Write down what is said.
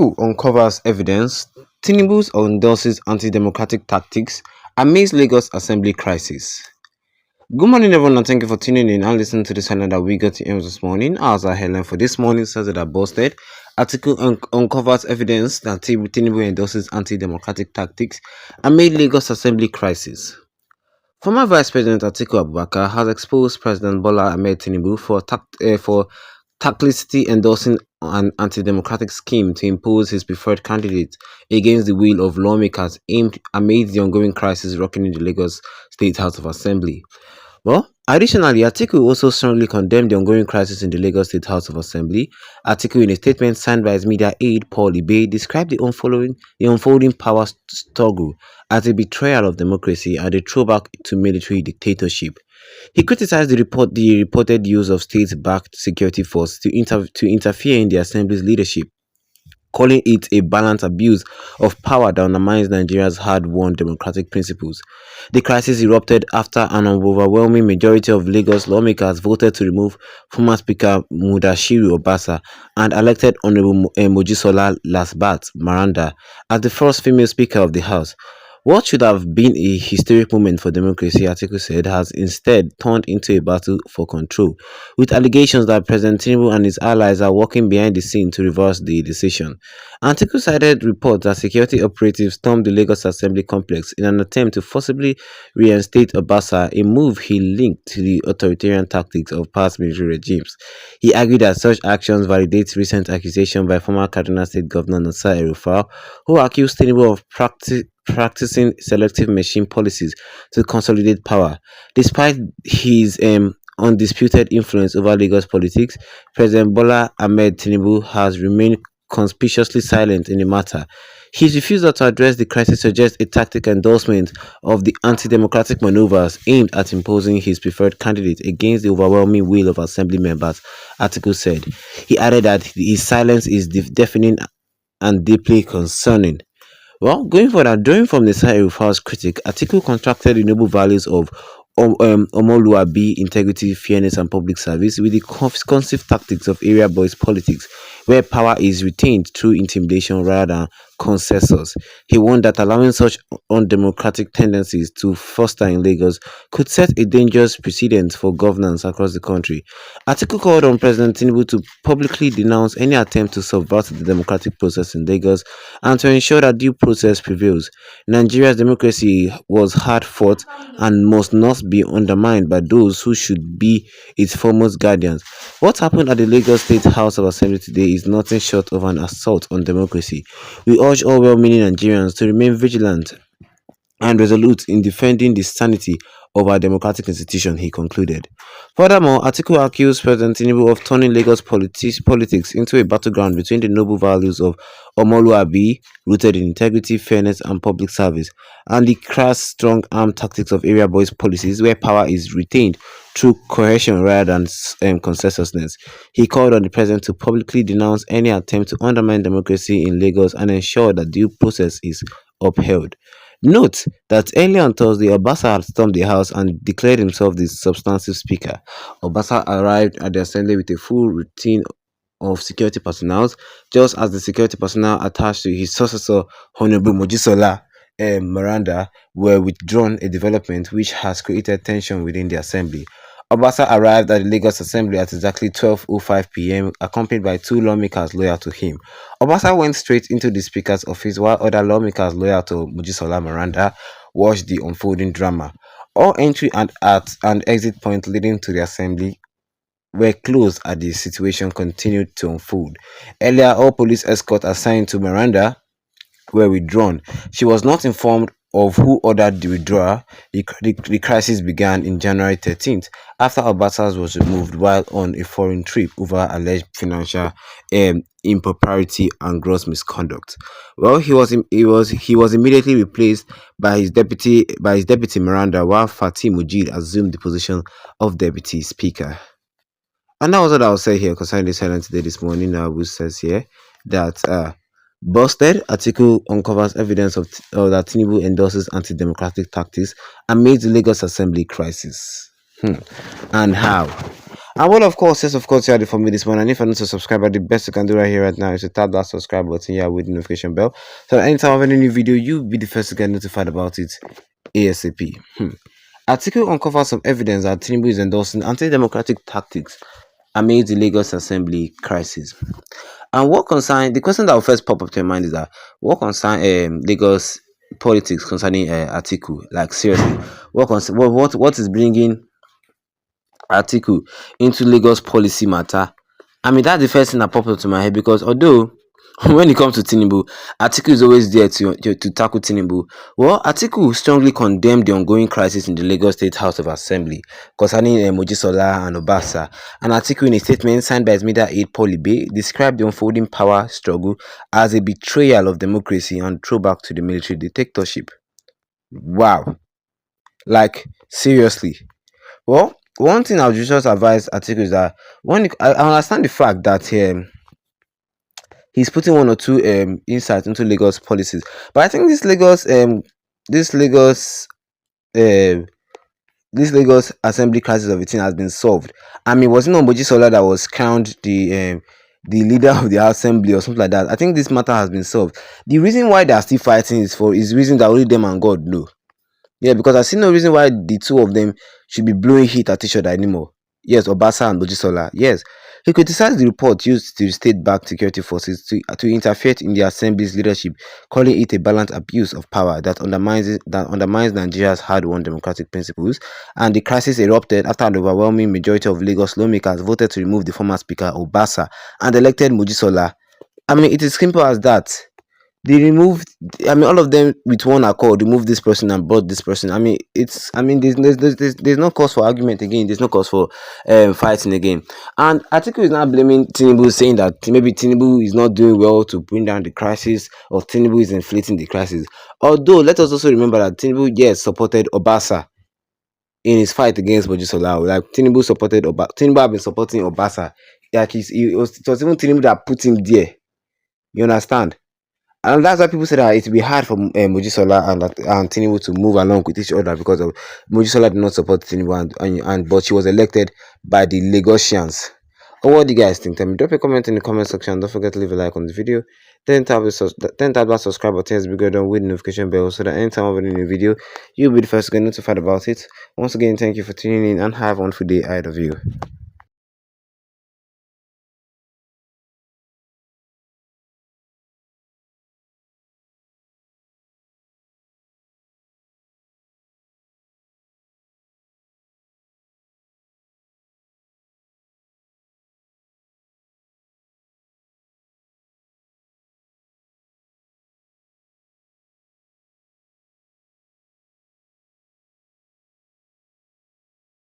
Atiku uncovers evidence. Tinubu endorses anti-democratic tactics amidst Lagos Assembly crisis. Good morning, everyone, and thank you for tuning in and listening to this headline that we got to air this morning. As our headline for this morning says that boasted, Atiku uncovers evidence that Tinubu endorses anti-democratic tactics amid Lagos Assembly crisis. Former Vice President Atiku Abubakar has exposed President Bola Ahmed Tinubu for tacitly endorsing an anti-democratic scheme to impose his preferred candidate against the will of lawmakers aimed amid the ongoing crisis rocking in the Lagos State House of Assembly. Additionally, Atiku also strongly condemned the ongoing crisis in the Lagos State House of Assembly. Atiku, in a statement signed by his media aide Paul Ibe, described the unfolding power struggle as a betrayal of democracy and a throwback to military dictatorship. He criticized the reported use of state-backed security force to interfere in the Assembly's leadership, calling it a balanced abuse of power that undermines Nigeria's hard-won democratic principles. The crisis erupted after an overwhelming majority of Lagos lawmakers voted to remove former Speaker Mudashiru Obasa and elected Honorable Mojisola Lasbat Maranda as the first female Speaker of the House. What should have been a historic moment for democracy, Atiku said, has instead turned into a battle for control, with allegations that President Tinubu and his allies are working behind the scene to reverse the decision. Atiku cited reports that security operatives stormed the Lagos Assembly complex in an attempt to forcibly reinstate Obasa, a move he linked to the authoritarian tactics of past military regimes. He argued that such actions validate recent accusations by former Kaduna State Governor Nasir El-Rufai, who accused Tinubu of practicing selective machine policies to consolidate power. Despite his undisputed influence over Lagos politics, President Bola Ahmed Tinubu has remained conspicuously silent in the matter. His refusal to address the crisis suggests a tactical endorsement of the anti-democratic maneuvers aimed at imposing his preferred candidate against the overwhelming will of assembly members, Atiku said. He added that his silence is deafening and deeply concerning. Going further, drawing from the side of Rufai's critic, Atiku contracted the noble values of Omoluabi, integrity, fairness, and public service with the responsive tactics of area boys politics, where power is retained through intimidation rather than consensus. He warned that allowing such undemocratic tendencies to foster in Lagos could set a dangerous precedent for governance across the country. Atiku called on President Tinubu to publicly denounce any attempt to subvert the democratic process in Lagos and to ensure that due process prevails. Nigeria's democracy was hard fought and must not be undermined by those who should be its foremost guardians. What happened at the Lagos State House of Assembly today is nothing short of an assault on democracy. We urge all well-meaning Nigerians to remain vigilant and resolute in defending the sanity of our democratic institution, he concluded. Furthermore, Atiku accused President Tinubu of turning Lagos politics into a battleground between the noble values of Omoluabi, rooted in integrity, fairness, and public service, and the crass, strong-arm tactics of area boys policies where power is retained through coercion rather than consensus. He called on the president to publicly denounce any attempt to undermine democracy in Lagos and ensure that due process is upheld. Note that earlier on Thursday, Obasa had stormed the House and declared himself the substantive speaker. Obasa arrived at the assembly with a full routine of security personnel, just as the security personnel attached to his successor, Honorable Mojisola Miranda, were withdrawn, a development which has created tension within the assembly. Obasa arrived at the Lagos Assembly at exactly 12:05 p.m. accompanied by two lawmakers loyal to him. Obasa went straight into the Speaker's office while other lawmakers loyal to Mojisola Miranda watched the unfolding drama. All entry and exit points leading to the assembly were closed as the situation continued to unfold. Earlier, all police escorts assigned to Miranda were withdrawn. She was not informed of who ordered the withdrawal. The crisis began in January 13th after Obasa was removed while on a foreign trip over alleged financial impropriety and gross misconduct. He was immediately replaced by his deputy Miranda, while Fatih Mujid assumed the position of deputy speaker. And that was what I will say here concerning this headline today this morning. Which says here that busted, Atiku uncovers evidence of that Tinubu endorses anti-democratic tactics amid the Lagos Assembly crisis. And how? And well, of course, yes, of course, you are the for me this morning. And if you're not a subscriber, the best you can do right here, right now, is to tap that subscribe button here with the notification bell. So that anytime I have any new video, you'll be the first to get notified about it ASAP. Article uncovers some evidence that Tinubu is endorsing anti-democratic tactics amid the Lagos Assembly crisis. And what concern the question that will first pop up to your mind is that what concern Lagos politics concerning Atiku? Like seriously, what is bringing Atiku into Lagos policy matter? I mean that's the first thing that popped up to my head because although when it comes to Tinubu, Atiku is always there to tackle Tinubu. Well, Atiku strongly condemned the ongoing crisis in the Lagos State House of Assembly concerning Mojisola and Obasa. And Atiku, in a statement signed by his media aide Paul Ibe, described the unfolding power struggle as a betrayal of democracy and throwback to the military dictatorship. Wow, like seriously. Well, one thing I would just advise Atiku is that I understand the fact that he's putting one or two insights into Lagos policies. But I think this Lagos um this Lagos Assembly crisis of 18 has been solved. I mean, was it not Mojisola that was crowned the leader of the assembly or something like that? I think this matter has been solved. The reason why they are still fighting is reason that only them and God know. Yeah, because I see no reason why the two of them should be blowing heat at each other anymore. Yes, Obasa and Bojisola. Yes. He criticized the report used to state-backed security forces to interfere in the assembly's leadership, calling it a balanced abuse of power that undermines Nigeria's hard-won democratic principles. And the crisis erupted after an overwhelming majority of Lagos lawmakers voted to remove the former speaker Obasa and elected Mojisola. I mean, it is simple as that. They removed, I mean, all of them with one accord removed this person and brought this person. I mean, I mean, there's no cause for argument again. There's no cause for fighting again. And Atiku is now blaming Tinubu, saying that maybe Tinubu is not doing well to bring down the crisis, or Tinubu is inflating the crisis. Although, let us also remember that Tinubu, yes, supported Obasa in his fight against Mojisola. Like Tinubu have been supporting Obasa. Like it was even Tinubu that put him there. You understand? And that's why people say that it will be hard for Mojisola and Tinubu to move along with each other because of Mojisola did not support Tinubu but she was elected by the Lagosians. Or what do you guys think? Tell me. Drop a comment in the comment section. Don't forget to leave a like on the video. Then tap that subscribe button as we go down with the notification bell so that anytime I have a new video, you'll be the first to get notified about it. Once again, thank you for tuning in and have a wonderful day ahead of you.